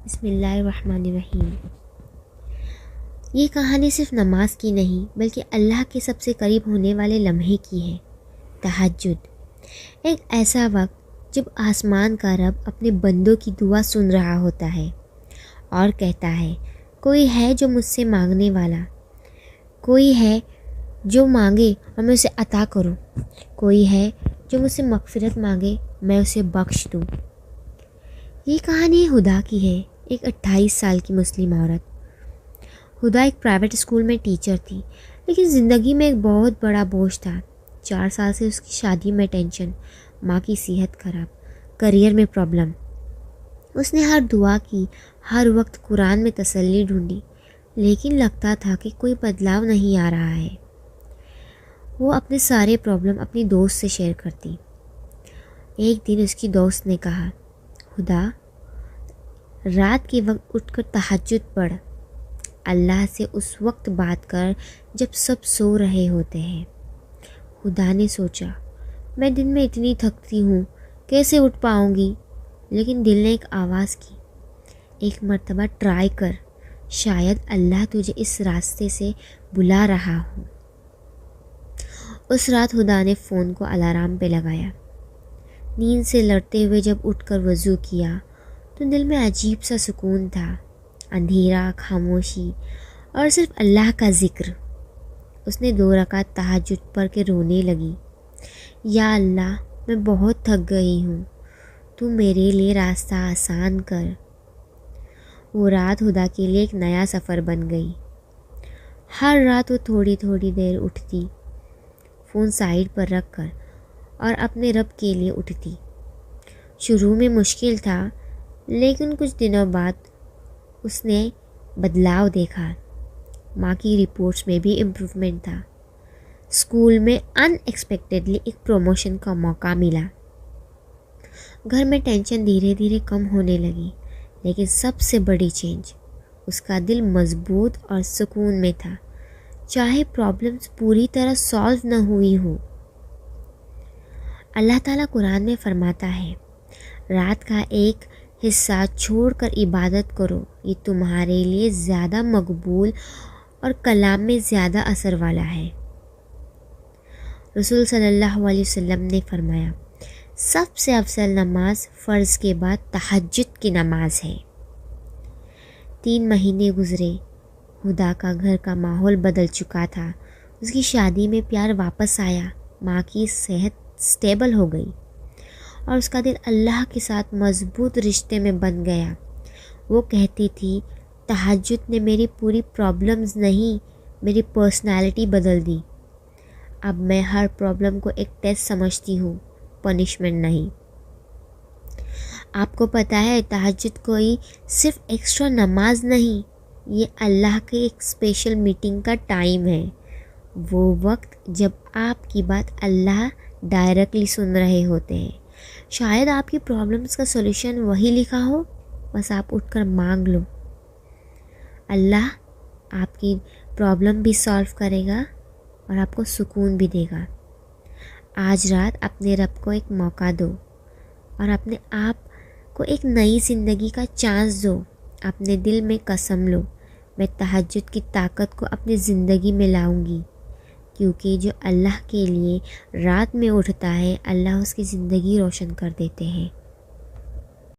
بسم اللہ الرحمن الرحیم۔ یہ کہانی صرف نماز کی نہیں بلکہ اللہ کے سب سے قریب ہونے والے لمحے کی ہے۔ تہجد، ایک ایسا وقت جب آسمان کا رب اپنے بندوں کی دعا سن رہا ہوتا ہے اور کہتا ہے کوئی ہے جو مجھ سے مانگنے والا، کوئی ہے جو مانگے اور میں اسے عطا کروں، کوئی ہے جو مجھ سے مغفرت مانگے میں اسے بخش دوں۔ یہ کہانی ہدا کی ہے، ایک 28 سال کی مسلم عورت۔ ہدا ایک پرائیویٹ اسکول میں ٹیچر تھی، لیکن زندگی میں ایک بہت بڑا بوجھ تھا۔ 4 سال سے اس کی شادی میں ٹینشن، ماں کی صحت خراب، کریئر میں پرابلم۔ اس نے ہر دعا کی، ہر وقت قرآن میں تسلی ڈھونڈی، لیکن لگتا تھا کہ کوئی بدلاؤ نہیں آ رہا ہے۔ وہ اپنے سارے پرابلم اپنی دوست سے شیئر کرتی۔ ایک دن اس کی دوست نے کہا، ہدا، رات کے وقت اٹھ کر تہجد پڑھ، اللہ سے اس وقت بات کر جب سب سو رہے ہوتے ہیں۔ ہدا نے سوچا، میں دن میں اتنی تھکتی ہوں، کیسے اٹھ پاؤں گی؟ لیکن دل نے ایک آواز کی، ایک مرتبہ ٹرائی کر، شاید اللہ تجھے اس راستے سے بلا رہا ہو۔ اس رات ہدا نے فون کو الارم پہ لگایا۔ نیند سے لڑتے ہوئے جب اٹھ کر وضو کیا تو دل میں عجیب سا سکون تھا، اندھیرا، خاموشی اور صرف اللہ کا ذکر۔ اس نے 2 رکعت تہجد پڑھ کے رونے لگی، یا اللہ، میں بہت تھک گئی ہوں، تو میرے لیے راستہ آسان کر۔ وہ رات ہدا کے لیے ایک نیا سفر بن گئی۔ ہر رات وہ تھوڑی تھوڑی دیر اٹھتی، فون سائیڈ پر رکھ کر، اور اپنے رب کے لیے اٹھتی۔ شروع میں مشکل تھا، لیکن کچھ دنوں بعد اس نے بدلاؤ دیکھا۔ ماں کی رپورٹس میں بھی امپروومنٹ تھا، اسکول میں ان ایکسپیکٹڈلی ایک پروموشن کا موقع ملا۔ گھر میں ٹینشن دھیرے دھیرے کم ہونے لگی، لیکن سب سے بڑی چینج، اس کا دل مضبوط اور سکون میں تھا، چاہے پرابلمس پوری طرح سالو نہ ہوئی ہو۔ اللہ تعالیٰ قرآن میں فرماتا ہے، رات کا ایک حصہ چھوڑ کر عبادت کرو، یہ تمہارے لیے زیادہ مقبول اور کلام میں زیادہ اثر والا ہے۔ رسول صلی اللہ علیہ وسلم نے فرمایا، سب سے افضل نماز فرض کے بعد تہجد کی نماز ہے۔ 3 مہینے گزرے، ہدا کا گھر کا ماحول بدل چکا تھا، اس کی شادی میں پیار واپس آیا، ماں کی صحت سٹیبل ہو گئی، اور اس کا دل اللہ کے ساتھ مضبوط رشتے میں بن گیا۔ وہ کہتی تھی، تہجد نے میری پوری پرابلمز نہیں، میری پرسنالٹی بدل دی۔ اب میں ہر پرابلم کو ایک ٹیسٹ سمجھتی ہوں، پنشمنٹ نہیں۔ آپ کو پتہ ہے، تہجد کوئی صرف ایکسٹرا نماز نہیں، یہ اللہ کے ایک اسپیشل میٹنگ کا ٹائم ہے۔ وہ وقت جب آپ کی بات اللہ ڈائریکٹلی سن رہے ہوتے ہیں۔ شاید آپ کی پرابلمس کا سولوشن وہی لکھا ہو، بس آپ اٹھ کر مانگ لو۔ اللہ آپ کی پرابلم بھی سالو کرے گا اور آپ کو سکون بھی دے گا۔ آج رات اپنے رب کو ایک موقع دو اور اپنے آپ کو ایک نئی زندگی کا چانس دو۔ اپنے دل میں قسم لو، میں تہجد کی طاقت کو اپنی زندگی میں لاؤں گی، کیونکہ جو اللہ کے لیے رات میں اٹھتا ہے، اللہ اس کی زندگی روشن کر دیتے ہیں۔